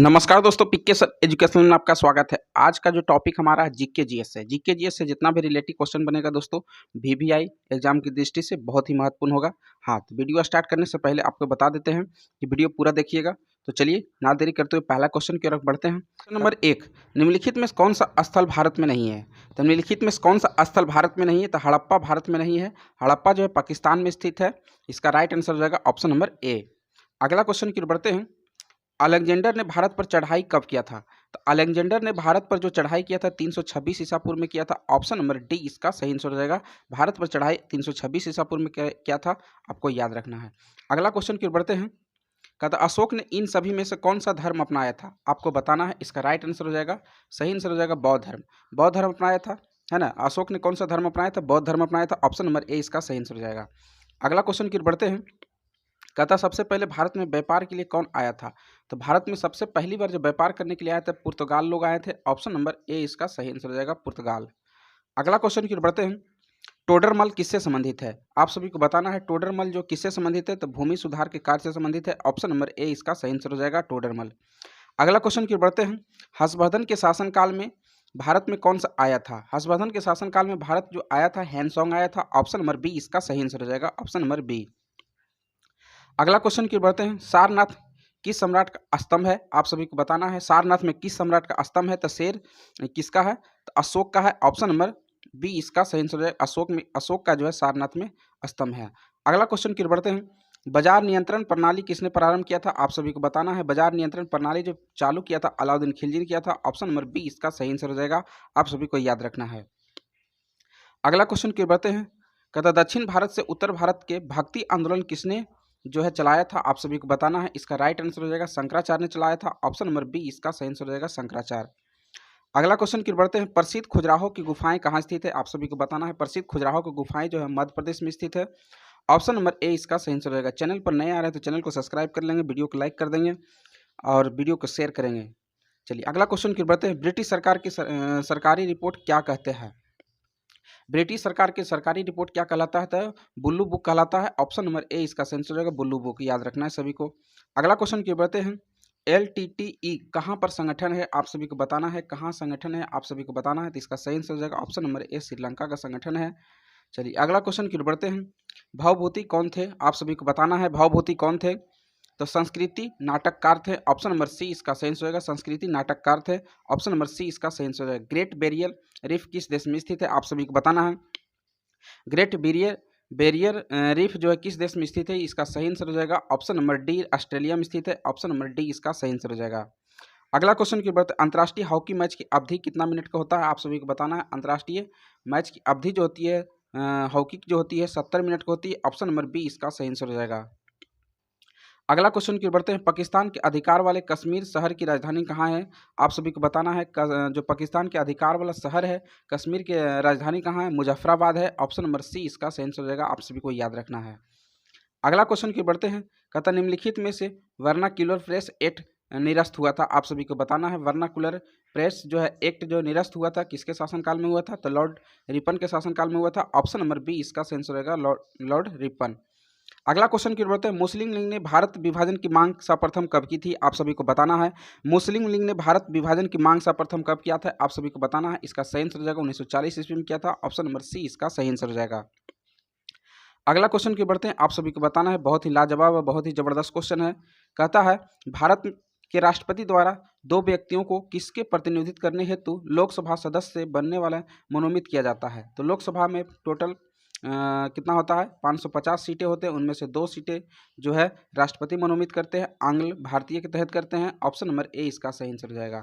नमस्कार दोस्तों, पीके sir education में आपका स्वागत है। आज का जो टॉपिक हमारा है जीके जीएस है। जीके जीएस से जितना भी रिलेटेड क्वेश्चन बनेगा दोस्तों, वीवीआई एग्जाम की दृष्टि से बहुत ही महत्वपूर्ण होगा। हाँ, तो वीडियो स्टार्ट करने से पहले आपको बता देते हैं कि वीडियो पूरा देखिएगा। तो चलिए ना देरी करते हुए पहला क्वेश्चन की ओर बढ़ते हैं। क्वेश्चन नंबर 1, निम्नलिखित में कौन सा स्थल भारत में नहीं है? तो निम्नलिखित में कौन सा स्थल भारत में नहीं है? तो हड़प्पा भारत में नहीं है। हड़प्पा जो है पाकिस्तान में स्थित है। इसका राइट आंसर हो जाएगा ऑप्शन नंबर ए। अगला क्वेश्चन की ओर बढ़ते हैं। अलेक्जेंडर ने भारत पर चढ़ाई कब किया था? तो अलेक्जेंडर ने भारत पर जो चढ़ाई किया था 326 ईसा पूर्व में किया था। ऑप्शन नंबर डी इसका सही आंसर हो जाएगा। भारत पर चढ़ाई 326 ईसा पूर्व में किया था, आपको याद रखना है। अगला क्वेश्चन की ओर बढ़ते हैं। कहता अशोक ने इन सभी में से कौन सा धर्म अपनाया था? आपको बताना है। इसका राइट आंसर हो जाएगा, सही आंसर हो जाएगा बौद्ध धर्म। बौद्ध धर्म अपनाया था, है ना। अशोक ने कौन सा धर्म अपनाया था? बौद्ध धर्म अपनाया था। ऑप्शन नंबर ए इसका सही आंसर हो जाएगा। अगला क्वेश्चन की ओर बढ़ते हैं। कहता सबसे पहले भारत में व्यापार के लिए कौन आया था? तो भारत में सबसे पहली बार जो व्यापार करने के लिए आए थे पुर्तगाल लोग आए थे। ऑप्शन नंबर ए इसका सही आंसर हो जाएगा, पुर्तगाल। अगला क्वेश्चन की ओर बढ़ते हैं। टोडरमल किससे संबंधित है? आप सभी को बताना है टोडरमल जो किससे संबंधित है, तो भूमि सुधार के कार्य से संबंधित है। ऑप्शन नंबर ए इसका सही आंसर हो जाएगा, टोडरमल। अगला क्वेश्चन की ओर बढ़ते हैं। हर्षवर्धन के शासनकाल में भारत में कौन सा आया था? हर्षवर्धन के शासनकाल में भारत जो आया था, हैंसोंग आया था। ऑप्शन नंबर बी इसका सही आंसर हो जाएगा, ऑप्शन नंबर बी। अगला क्वेश्चन की ओर बढ़ते हैं। सारनाथ किस सम्राट का स्तंभ है? आप सभी को बताना है सारनाथ में किस सम्राट का स्तंभ है। तो शेर किसका है? तो अशोक का है। ऑप्शन नंबर बी इसका सही आंसर है। अशोक का जो है सारनाथ में स्तंभ है। अगला क्वेश्चन की ओर बढ़ते हैं। बाजार नियंत्रण प्रणाली किसने प्रारंभ किया था? आप सभी को बताना है। बाजार नियंत्रण प्रणाली जो चालू किया था अलाउद्दीन खिलजी ने किया था। ऑप्शन नंबर बी इसका सही आंसर हो जाएगा, आप सभी को याद रखना है। अगला क्वेश्चन की ओर बढ़ते हैं। कहता दक्षिण भारत से उत्तर भारत के भक्ति आंदोलन किसने जो है चलाया था? आप सभी को बताना है। इसका राइट आंसर हो जाएगा शंकराचार्य ने चलाया था। ऑप्शन नंबर बी इसका सही आंसर हो जाएगा, शंकराचार्य। अगला क्वेश्चन की ओर बढ़ते हैं। प्रसिद्ध खजुराहो की गुफाएं कहाँ स्थित है? आप सभी को बताना है। प्रसिद्ध खजुराहो की गुफाएं जो है मध्य प्रदेश में स्थित है। ऑप्शन नंबर ए इसका सही आंसर रहेगा। चैनल पर नए आ रहे हैं तो चैनल को सब्सक्राइब कर लेंगे, वीडियो को लाइक कर देंगे और वीडियो को शेयर करेंगे। चलिए अगला क्वेश्चन की ओर बढ़ते हैं। ब्रिटिश सरकार की सरकारी रिपोर्ट क्या कहते हैं? ब्रिटिश सरकार की सरकारी रिपोर्ट क्या कहलाता है? तो बुल्लू बुक कहलाता है। ऑप्शन नंबर ए इसका सही आंसर रहेगा, बुल्लू बुक। याद रखना है सभी को। अगला क्वेश्चन की ओर बढ़ते हैं। LTTE कहाँ पर संगठन है? आप सभी को बताना है। कहाँ संगठन है आप सभी को बताना है। तो इसका सही आंसर हो जाएगा ऑप्शन नंबर ए, श्रीलंका का संगठन है। चलिए अगला क्वेश्चन की ओर बढ़ते हैं। भवभूति कौन थे? आप सभी को बताना है भवभूति कौन थे। तो संस्कृति नाटककार थे। ऑप्शन नंबर सी इसका सही आंसर होगा, संस्कृति नाटककार थे। ऑप्शन नंबर सी इसका सही आंसर होगा। ग्रेट बैरियर रीफ किस देश में स्थित है? आप सभी को बताना है। ग्रेट बैरियर रीफ जो है किस देश में स्थित है? इसका सही आंसर हो जाएगा ऑप्शन नंबर डी, ऑस्ट्रेलिया में स्थित है। ऑप्शन नंबर डी इसका सही आंसर हो जाएगा। अगला क्वेश्चन की बात, अंतर्राष्ट्रीय हॉकी मैच की अवधि कितना मिनट का होता है? आप सभी को बताना है। अंतर्राष्ट्रीय मैच की अवधि जो होती है हॉकी की जो होती है 70 मिनट की होती है। ऑप्शन नंबर बी इसका सही आंसर हो जाएगा। अगला क्वेश्चन की ओर बढ़ते हैं। पाकिस्तान के अधिकार वाले कश्मीर शहर की राजधानी कहाँ है? आप सभी को बताना है। जो पाकिस्तान के अधिकार वाला शहर है कश्मीर की राजधानी कहाँ है? मुजफ्फराबाद है। ऑप्शन नंबर सी इसका सही आंसर हो जाएगा, आप सभी को याद रखना है। अगला क्वेश्चन की ओर बढ़ते हैं। कहता निम्नलिखित में से वर्नाक्यूलर प्रेस एक्ट निरस्त हुआ था। आप सभी को बताना है। वर्नाकुलर प्रेस जो है एक्ट जो निरस्त हुआ था किसके शासनकाल में हुआ था? तो लॉर्ड रिपन के शासनकाल में हुआ था। ऑप्शन नंबर बी इसका सही आंसर रहेगा, लॉर्ड रिपन। अगला क्वेश्चन की ओर बढ़ते हैं। मुस्लिम लीग ने भारत विभाजन की मांग सर्वप्रथम कब की थी? आप सभी को बताना है। मुस्लिम लीग ने भारत विभाजन की मांग सर्वप्रथम कब किया था? आप सभी को बताना है। इसका सही आंसर हो जाएगा 1940 ईस्वी में किया था। ऑप्शन नंबर सी इसका सही आंसर हो जाएगा। अगला क्वेश्चन की बढ़ते हैं। आप सभी को बताना है। बहुत ही लाजवाब और बहुत ही जबरदस्त क्वेश्चन है। कहता है भारत के राष्ट्रपति द्वारा दो व्यक्तियों को किसके प्रतिनिधित्व करने हेतु लोकसभा सदस्य से बनने वाला मनोनीत किया जाता है? तो लोकसभा में टोटल कितना होता है? 550 सीटें होते हैं। उनमें से 2 सीटें जो है राष्ट्रपति मनोनीत करते हैं, आंग्ल भारतीय के तहत करते हैं। ऑप्शन नंबर ए इसका सही आंसर हो जाएगा।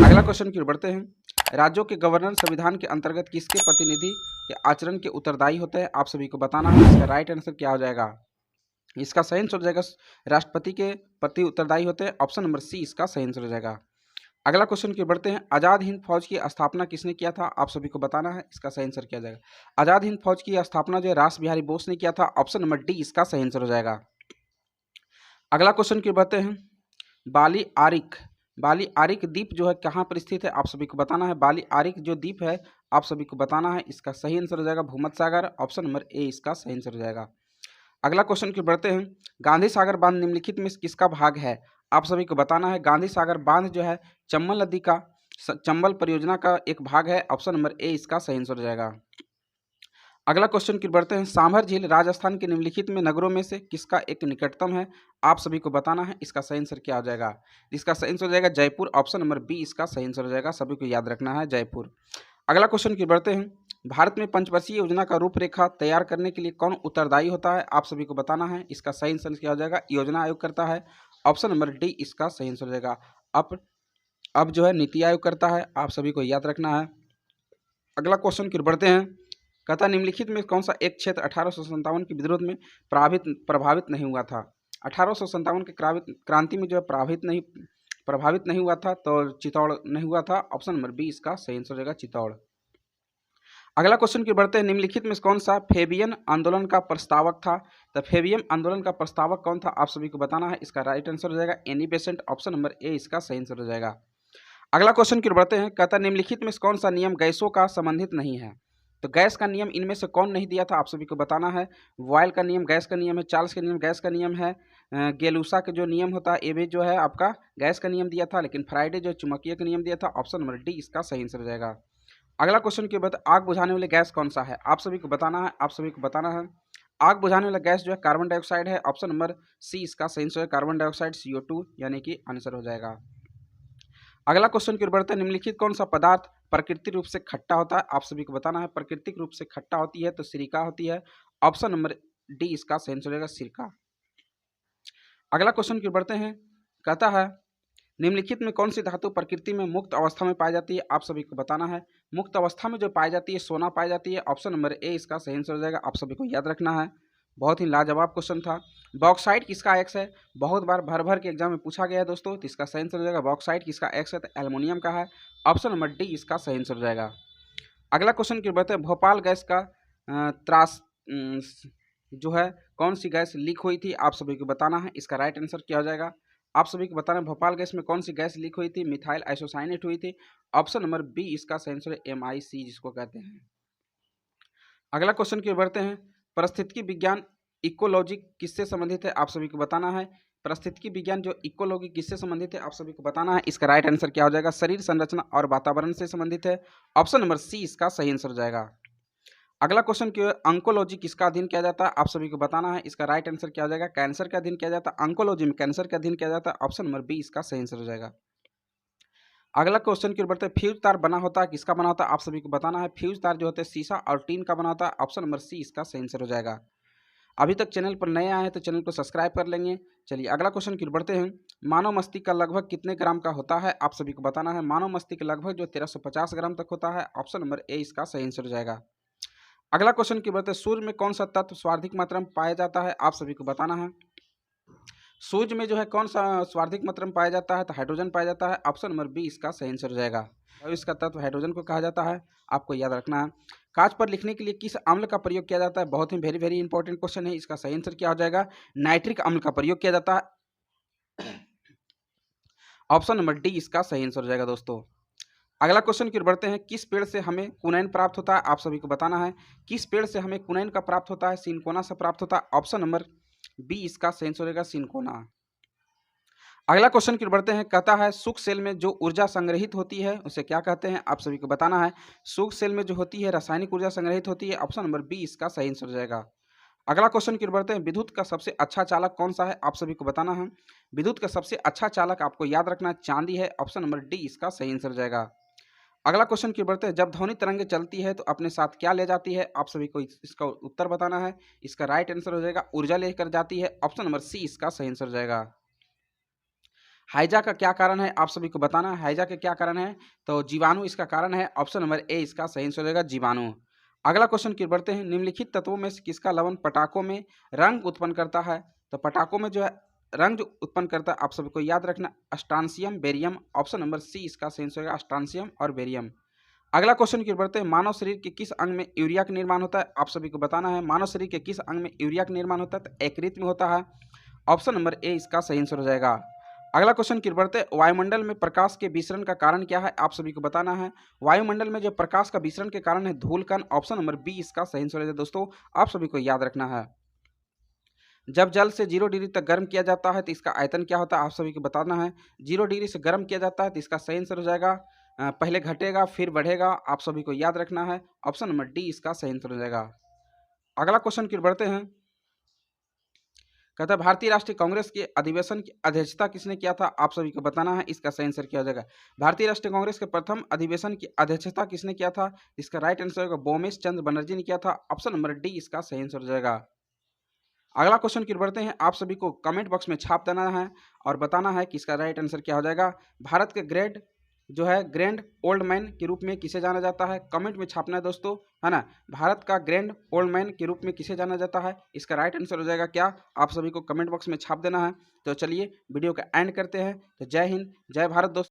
अगला क्वेश्चन की ओर बढ़ते हैं। राज्यों के गवर्नर संविधान के अंतर्गत किसके प्रतिनिधि के आचरण के उत्तरदायी होते हैं? आप सभी को बताना है। इसका राइट आंसर क्या हो जाएगा? इसका सही आंसर हो जाएगा राष्ट्रपति के प्रति उत्तरदायी होते हैं। ऑप्शन नंबर सी इसका सही आंसर हो जाएगा। अगला क्वेश्चन की बढ़ते हैं। आज़ाद हिंद फौज की स्थापना किसने किया था? आप सभी को बताना है। इसका सही आंसर क्या जाएगा? आज़ाद हिंद फौज की स्थापना जो है रास बिहारी बोस ने किया था। ऑप्शन नंबर डी इसका सही आंसर हो जाएगा। अगला क्वेश्चन की बढ़ते हैं। बाली आरिक द्वीप जो है कहाँ पर स्थित है? आप सभी को बताना है। बाली आरिक जो द्वीप है आप सभी को बताना है। इसका सही आंसर हो जाएगा भूमध्य सागर। ऑप्शन नंबर ए इसका सही आंसर हो जाएगा। अगला क्वेश्चन की बढ़ते हैं। गांधी सागर बांध निम्नलिखित में किसका भाग है? आप सभी को बताना है। गांधी सागर बांध जो है चंबल नदी का चंबल परियोजना का एक भाग है। ऑप्शन नंबर ए इसका सही आंसर हो जाएगा। अगला क्वेश्चन की बढ़ते हैं। सांभर झील राजस्थान के निम्नलिखित में नगरों में से किसका एक निकटतम है? आप सभी को बताना है। इसका सही आंसर क्या हो जाएगा? इसका सही आंसर हो जाएगा जयपुर। ऑप्शन नंबर बी इसका सही आंसर हो जाएगा। सभी को याद रखना है जयपुर। अगला क्वेश्चन की बढ़ते हैं। भारत में पंचवर्षीय योजना का रूपरेखा तैयार करने के लिए कौन उत्तरदायी होता है? आप सभी को बताना है। इसका सही आंसर क्या हो जाएगा? योजना आयोग करता है। ऑप्शन नंबर डी इसका सही आंसर हो जाएगा। अब जो है नीति आयोग करता है। आप सभी को याद रखना है। अगला क्वेश्चन की बढ़ते हैं। कहता निम्नलिखित में कौन सा एक क्षेत्र 1857 के विद्रोह में प्रभावित नहीं हुआ था? 1857 के क्रांति में जो है प्रभावित नहीं हुआ था, तो चित्तौड़ नहीं हुआ था। ऑप्शन नंबर बी इसका सही आंसर हो जाएगा चित्तौड़। अगला क्वेश्चन की बढ़ते हैं। निम्नलिखित में कौन सा फेबियन आंदोलन का प्रस्तावक था? तो फेबियन आंदोलन का प्रस्तावक कौन था? आप सभी को बताना है। इसका राइट आंसर हो जाएगा Annie Besant. Option number A इसका सही आंसर हो जाएगा। अगला क्वेश्चन की बढ़ते हैं। कहता निम्नलिखित में कौन सा नियम गैसों का संबंधित नहीं है? तो गैस का नियम इनमें से कौन नहीं दिया था? आप सभी को बताना है। वॉयल का नियम गैस का नियम है, चार्ल्स का नियम गैस का नियम है, गेलूसा का जो नियम होता है ये भी जो है आपका गैस का नियम दिया था, लेकिन फ्राइडे जो चुंबकीय का नियम दिया था। ऑप्शन नंबर डी इसका सही आंसर हो जाएगा। अगला क्वेश्चन के बाद आग बुझाने वाले गैस कौन सा है? आप सभी को बताना है। आग बुझाने वाला गैस जो है कार्बन डाइऑक्साइड है। ऑप्शन नंबर सी इसका सही आंसर है। कार्बन डाइऑक्साइड CO2 यानी कि आंसर हो जाएगा। अगला क्वेश्चन की ओर बढ़ते हैं। निम्नलिखित कौन सा पदार्थ प्राकृतिक रूप से खट्टा होता है? आप सभी को बताना है। प्राकृतिक रूप से खट्टा होती है तो सिरका होती है। ऑप्शन नंबर डी इसका सही आंसर हो जाएगा सिरका। अगला क्वेश्चन की ओर बढ़ते हैं। कहता है निम्नलिखित में कौन सी धातु प्रकृति में मुक्त अवस्था में पाई जाती है? आप सभी को बताना है। मुक्त अवस्था में जो पाई जाती है सोना पाई जाती है। ऑप्शन नंबर ए इसका सही आंसर हो जाएगा। आप सभी को याद रखना है। बहुत ही लाजवाब क्वेश्चन था। बॉक्साइट किसका एक्स है? बहुत बार भर के एग्जाम में पूछा गया है दोस्तों, तो इसका सही आंसर हो जाएगा बॉक्साइट किसका एक्स है? तो एल्युमिनियम का है। ऑप्शन नंबर डी इसका सही आंसर हो जाएगा। अगला क्वेश्चन की बात है। भोपाल गैस का त्रास जो है कौन सी गैस लीक हुई थी? आप सभी को बताना है। इसका राइट आंसर क्या हो जाएगा? आप सभी को बताना है भोपाल गैस में कौन सी गैस लीक हुई थी? मिथाइल आइसोसाइनेट हुई थी। ऑप्शन नंबर बी इसका सही आंसर है MIC जिसको कहते हैं। अगला क्वेश्चन की ओर बढ़ते हैं। पारिस्थितिकी विज्ञान इकोलॉजी किससे संबंधित है? आप सभी को बताना है। पारिस्थितिकी विज्ञान जो इकोलॉजी किससे संबंधित है? आप सभी को बताना है। इसका राइट आंसर क्या हो जाएगा? शरीर संरचना और वातावरण से संबंधित है। ऑप्शन नंबर सी इसका सही आंसर हो जाएगा। अगला क्वेश्चन की ओर अंकोलॉजी किसका अध्ययन किया जाता है? आप सभी को बताना है। इसका राइट आंसर क्या हो जाएगा? कैंसर का अध्ययन किया जाता है। अंकोलॉजी में कैंसर का अध्ययन किया जाता है। ऑप्शन नंबर बी इसका सही आंसर हो जाएगा। अगला क्वेश्चन की ओर बढ़ते हैं। फ्यूज तार बना होता है किसका बना होता है? आप सभी को बताना है। फ्यूज तार जो होते हैं शीशा और टीन का बना होता है। ऑप्शन नंबर सी इसका सही आंसर हो जाएगा। अभी तक चैनल पर नए आए हैं तो चैनल को सब्सक्राइब कर लेंगे। चलिए अगला क्वेश्चन की ओर बढ़ते हैं। मानव मस्तिष्क का लगभग कितने ग्राम का होता है? आप सभी को बताना है। मानव मस्तिष्क लगभग जो 1350 ग्राम तक होता है। ऑप्शन नंबर ए इसका सही आंसर हो जाएगा। अगला क्वेश्चन की बढ़ते हैं। सूर्य में कौन सा तत्व सर्वाधिक मात्रा में पाया जाता है? आप सभी को बताना है। सूर्य में जो है कौन सा सर्वाधिक मात्रा में पाया जाता है? तो हाइड्रोजन पाया जाता है। ऑप्शन नंबर बी इसका सही आंसर हो जाएगा। और इसका तत्व हाइड्रोजन को कहा जाता है। आपको याद रखना है। कांच पर लिखने के लिए किस अम्ल का प्रयोग किया जाता है? बहुत ही वेरी इंपॉर्टेंट क्वेश्चन है। इसका सही आंसर क्या हो जाएगा? नाइट्रिक अम्ल का प्रयोग किया जाता है। ऑप्शन नंबर डी इसका सही आंसर हो जाएगा दोस्तों। अगला क्वेश्चन की ओर बढ़ते हैं। किस पेड़ से हमें कुनैन प्राप्त होता है? आप सभी को बताना है। किस पेड़ से हमें कुनैन का प्राप्त होता है? सिनकोना से प्राप्त होता है। ऑप्शन नंबर बी इसका सही आंसर हो जाएगा सिनकोना। अगला क्वेश्चन की ओर बढ़ते हैं। कहता है शुष्क सेल में जो ऊर्जा संग्रहित होती है उसे क्या कहते हैं? आप सभी को बताना है। शुष्क सेल में जो होती है रासायनिक ऊर्जा संग्रहित होती है। ऑप्शन नंबर बी इसका सही आंसर हो जाएगा। अगला क्वेश्चन की ओर बढ़ते हैं। विद्युत का सबसे अच्छा चालक कौन सा है? आप सभी को बताना है। विद्युत का सबसे अच्छा चालक आपको याद रखना है चांदी है। ऑप्शन नंबर डी इसका सही आंसर हो जाएगा। अगला क्वेश्चन की ओर बढ़ते हैं। जब ध्वनि तरंगे चलती है तो अपने साथ क्या ले जाती है? आप सभी को इसका उत्तर बताना है। इसका राइट आंसर हो जाएगा ऊर्जा लेकर जाती है। ऑप्शन नंबर सी इसका सही आंसर हो जाएगा। हाइजा का क्या कारण है? आप सभी को बताना है। हाइजा का क्या कारण है? तो जीवाणु इसका कारण है। ऑप्शन नंबर ए इसका सही आंसर हो जाएगा जीवाणु। अगला क्वेश्चन की ओर बढ़ते हैं। निम्नलिखित तत्वों में से किसका लवण पटाखों में रंग उत्पन्न करता है? तो पटाखों में जो है रंग जो उत्पन्न करता है आप सभी को याद रखना अस्ट्रांसियम बेरियम। ऑप्शन नंबर सी इसका सही आंसर होगा अस्ट्रांसियम और बेरियम। अगला क्वेश्चन की ओर बढ़ते हैं। मानव शरीर के किस अंग में यूरिया का निर्माण होता है? आप सभी को बताना है। मानव शरीर के किस अंग में यूरिया का निर्माण होता है? तो यकृत में होता है। ऑप्शन नंबर ए इसका सही आंसर हो जाएगा। अगला क्वेश्चन की ओर बढ़ते हैं। वायुमंडल में प्रकाश के विसरण का कारण क्या है? आप सभी को बताना है। वायुमंडल में जो प्रकाश का विसरण के कारण है धूल कण। ऑप्शन नंबर बी इसका सही आंसर है दोस्तों। आप सभी को याद रखना है। जब जल से 0 डिग्री तक गर्म किया जाता है तो इसका आयतन क्या होता है, आप सभी को बताना है। 0 डिग्री से गर्म किया जाता है तो इसका सही आंसर हो जाएगा पहले घटेगा फिर बढ़ेगा, आप सभी को याद रखना है। ऑप्शन नंबर डी इसका सही आंसर हो जाएगा। अगला क्वेश्चन की ओर बढ़ते हैं। कहता है भारतीय राष्ट्रीय कांग्रेस के अधिवेशन की अध्यक्षता किसने किया था, आप सभी को बताना है। इसका सही आंसर क्या हो जाएगा। भारतीय राष्ट्रीय कांग्रेस के प्रथम अधिवेशन की अध्यक्षता किसने किया था, इसका राइट आंसर होगा बोमेश चंद्र बनर्जी ने किया था। ऑप्शन नंबर डी इसका सही आंसर हो जाएगा। अगला क्वेश्चन की ओर बढ़ते हैं। आप सभी को कमेंट बॉक्स में छाप देना है और बताना है कि इसका राइट आंसर क्या हो जाएगा। भारत के ग्रैंड ओल्ड मैन के रूप में किसे जाना जाता है, कमेंट में छापना है दोस्तों, है ना। भारत का ग्रैंड ओल्ड मैन के रूप में किसे जाना जाता है, इसका राइट आंसर हो जाएगा क्या, आप सभी को कमेंट बॉक्स में छाप देना है। तो चलिए वीडियो का एंड करते हैं। तो जय हिंद जय भारत दोस्तों।